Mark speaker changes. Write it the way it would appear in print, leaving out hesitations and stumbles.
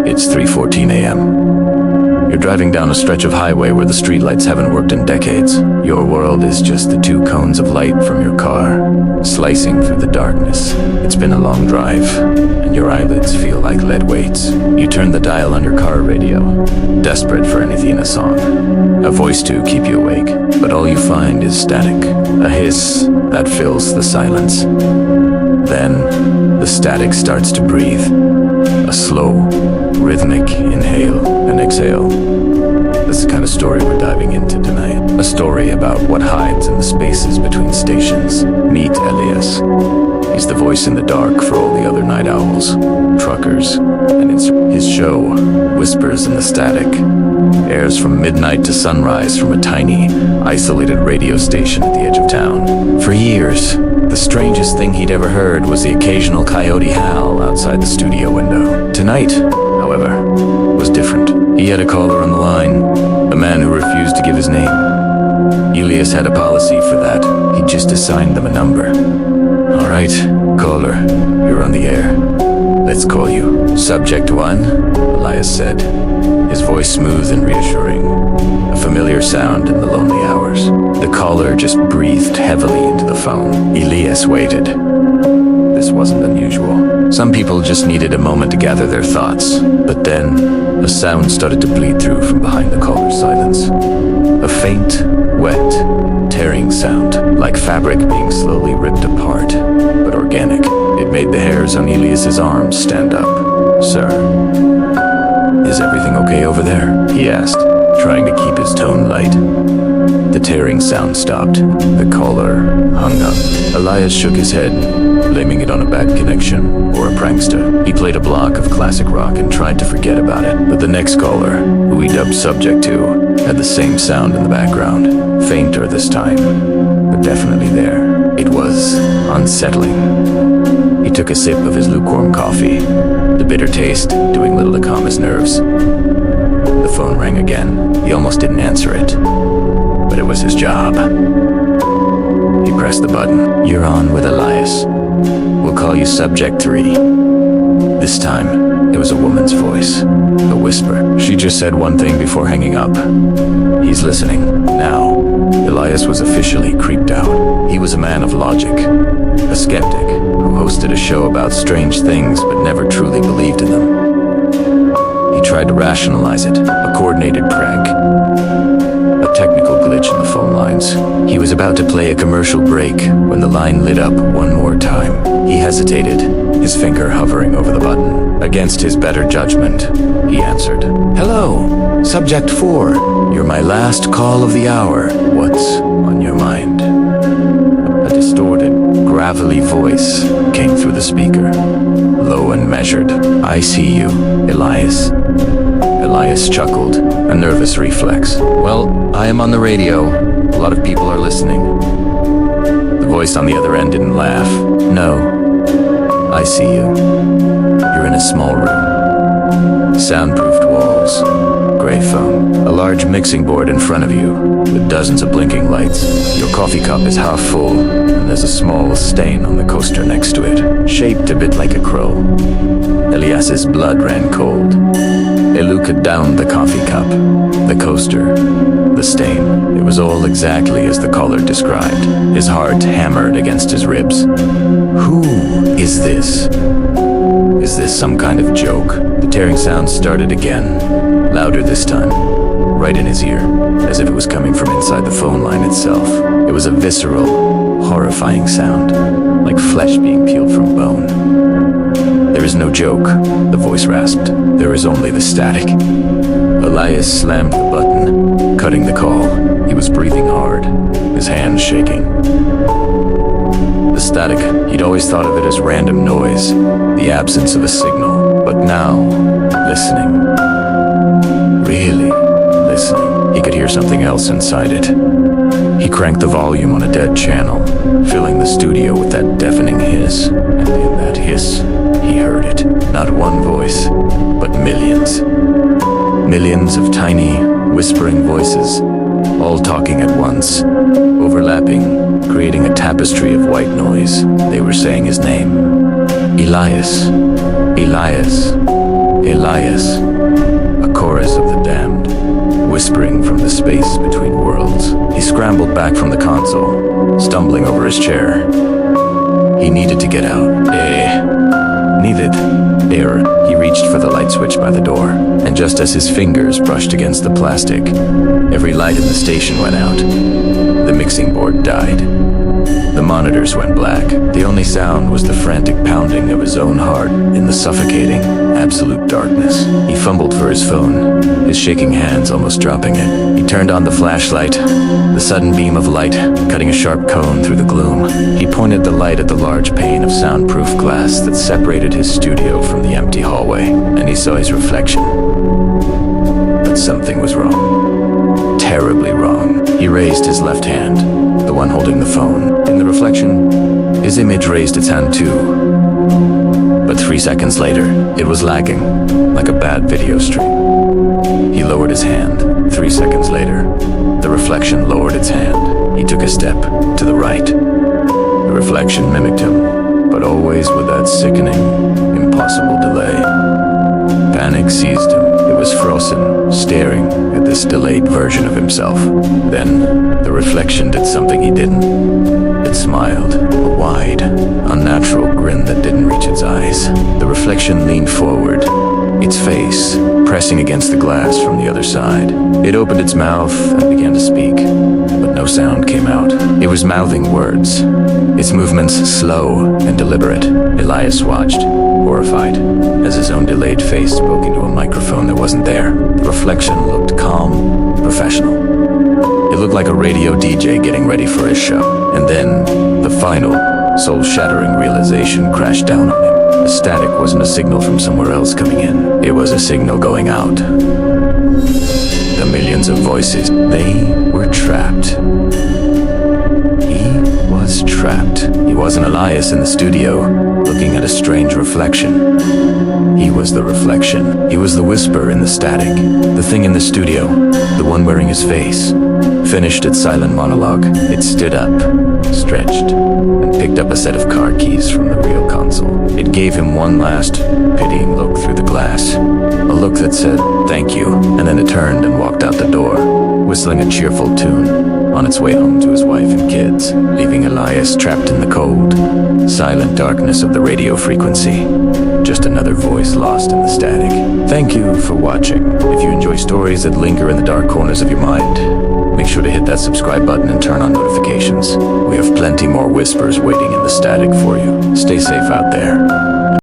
Speaker 1: It's 3:14 a.m. You're driving down a stretch of highway where the streetlights haven't worked in decades. Your world is just the two cones of light from your car, slicing through the darkness. It's been a long drive, and your eyelids feel like lead weights. You turn the dial on your car radio, desperate for anything in a song, a voice to keep you awake. But all you find is static, a hiss that fills the silence. Then, the static starts to breathe. A slow, rhythmic inhale and exhale. That's the kind of story we're diving into tonight. A story about what hides in the spaces between stations. Meet Elias. He's the voice in the dark for all the other night owls, truckers, and his show, Whispers in the Static, airs from midnight to sunrise from a tiny, isolated radio station at the edge of town. For years, the strangest thing he'd ever heard was the occasional coyote howl outside the studio window. Tonight, however, was different. He had a caller on the line, a man who refused to give his name. Elias had a policy for that. He just assigned them a number. All right, caller, you're on the air. Let's call you. Subject 1, Elias said, his voice smooth and reassuring, a familiar sound in the lonely hours. The caller just breathed heavily into the phone. Elias waited. This wasn't unusual. Some people just needed a moment to gather their thoughts. But then, a sound started to bleed through from behind the caller's silence. A faint, wet, tearing sound, like fabric being slowly ripped apart, but organic. It made the hairs on Elias's arms stand up. Sir, is everything okay over there? He asked, trying to keep his tone light. The tearing sound stopped. The caller hung up. Elias shook his head, blaming it on a bad connection or a prankster. He played a block of classic rock and tried to forget about it. But the next caller, who he dubbed Subject 2, had the same sound in the background. Fainter this time, but definitely there. It was unsettling. He took a sip of his lukewarm coffee, the bitter taste doing little to calm his nerves. The phone rang again. He almost didn't answer it, but it was his job. He pressed the button. You're on with Elias. We'll call you Subject 3. This time, it was a woman's voice, a whisper. She just said one thing before hanging up. He's listening. Now, Elias was officially creeped out. He was a man of logic, a skeptic who hosted a show about strange things but never truly believed in them. He tried to rationalize it, a coordinated prank, a technical glitch in the phone lines. He was about to play a commercial break when the line lit up one more time. He hesitated, his finger hovering over the button. Against his better judgment, he answered. Hello, Subject 4. You're my last call of the hour. What's on your mind? A distorted, gravelly voice came through the speaker, low and measured. I see you, Elias. Elias chuckled, a nervous reflex. Well, I am on the radio. A lot of people are listening. The voice on the other end didn't laugh. No, I see you. You're in a small room. Soundproofed walls, gray foam, a large mixing board in front of you with dozens of blinking lights. Your coffee cup is half full, and there's a small stain on the coaster next to it, shaped a bit like a crow. Elias's blood ran cold. Elias downed the coffee cup, the coaster, the stain. It was all exactly as the caller described. His heart hammered against his ribs. Who is this? Is this some kind of joke? The tearing sound started again, louder this time, right in his ear, as if it was coming from inside the phone line itself. It was a visceral, horrifying sound, like flesh being peeled from bone. There is no joke, the voice rasped. There is only the static. Elias slammed the button, cutting the call. He was breathing hard, his hands shaking. The static, he'd always thought of it as random noise, the absence of a signal. But now, listening, really listening, he could hear something else inside it. He cranked the volume on a dead channel, filling the studio with that deafening hiss. And in that hiss, he heard it. Not one voice, but millions. Millions of tiny, whispering voices, all talking at once, overlapping, creating a tapestry of white noise. They were saying his name. Elias. Elias. Elias, a chorus of the damned, whispering from the space between worlds. He scrambled back from the console, stumbling over his chair. He needed to get out. He reached for the light switch by the door, and just as his fingers brushed against the plastic, every light in the station went out. The mixing board died. The monitors went black. The only sound was the frantic pounding of his own heart in the suffocating, absolute darkness. He fumbled for his phone, his shaking hands almost dropping it. He turned on the flashlight, the sudden beam of light cutting a sharp cone through the gloom. He pointed the light at the large pane of soundproof glass that separated his studio from the empty hallway, and he saw his reflection. But something was wrong. Terribly wrong. He raised his left hand, the one holding the phone. In the reflection, his image raised its hand too. But 3 seconds later, it was lagging, like a bad video stream. He lowered his hand. 3 seconds later, the reflection lowered its hand. He took a step to the right. The reflection mimicked him, but always with that sickening, impossible delay. Panic seized him. It was frozen, staring at this delayed version of himself. Then, the reflection did something he didn't. It smiled, a wide, unnatural grin that didn't reach its eyes. The reflection leaned forward, its face pressing against the glass from the other side. It opened its mouth and began to speak, but no sound came out. It was mouthing words, its movements slow and deliberate. Elias watched, horrified, as his own delayed face spoke into a microphone that wasn't there. The reflection looked calm, professional. It looked like a radio DJ getting ready for his show. And then, the final, soul-shattering realization crashed down on him. The static wasn't a signal from somewhere else coming in. It was a signal going out. The millions of voices, they were trapped. He was trapped. He wasn't Elias in the studio, looking at a strange reflection. He was the reflection. He was the whisper in the static. The thing in the studio, the one wearing his face, finished its silent monologue. It stood up, stretched, and picked up a set of car keys from the real console. It gave him one last, pitying look through the glass. A look that said, "Thank you," and then it turned and walked out the door, whistling a cheerful tune, on its way home to his wife and kids, leaving Elias trapped in the cold, silent darkness of the radio frequency. Just another voice lost in the static. Thank you for watching. If you enjoy stories that linger in the dark corners of your mind, make sure to hit that subscribe button and turn on notifications. We have plenty more whispers waiting in the static for you. Stay safe out there.